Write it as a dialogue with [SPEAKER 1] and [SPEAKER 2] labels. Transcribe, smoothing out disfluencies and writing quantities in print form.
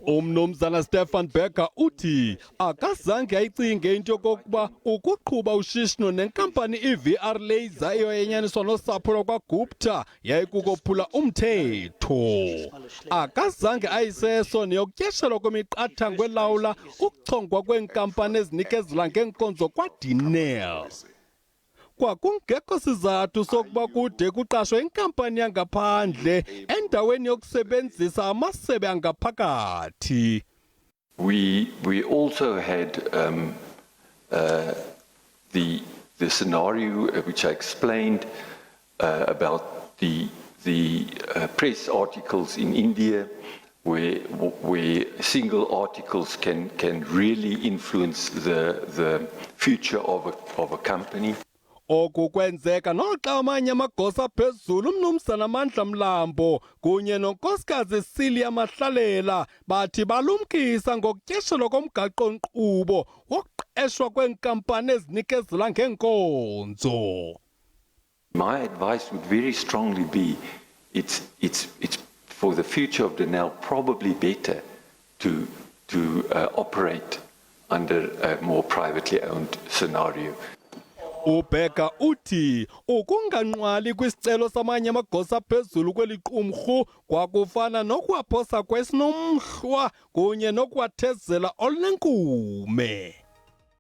[SPEAKER 1] Umnumzana Stephan Burger uthi akazange ayicinge into yokokuba ukuqhuba ushishino nenkampani iVR Laser eyoyanyaniswa nosapho lwakwaGupta yayikukophula umthetho. Akazange ayiseso neyokutyeshelwa kwemiqathango elawula ukuchongwa kweenkampani ezinikezela ngeenkonzo kwaDENEL. Kwakungekho sizathu sokuba kude kuqashwe inkampani yangaphandle endaweni yokusebenzisa amasebe angaphakathi.
[SPEAKER 2] We also had the scenario which I explained about the press articles in India where single articles can really influence the future of a company.
[SPEAKER 1] Oku kwenzeka noxa amanye amagosa phezulu umnumzana Mandla Mlambo kunye nonkosikazi Silia Mahlalela bathi balumkisa ngokutyeshelwa komgaqo-nkqubo wokuqeshwa kweenkampani ezinikezela ngeenkonzo.
[SPEAKER 2] My advice would very strongly be it's for the future of Denel probably better to operate under a more privately owned scenario.
[SPEAKER 1] Burger uthi ukunganqwali kwisicelo samanye amagosa phezulu kweliqumrhu kwakufana nokuwaphosa kwesinomhlwa kunye nokuwathezela olunenkume.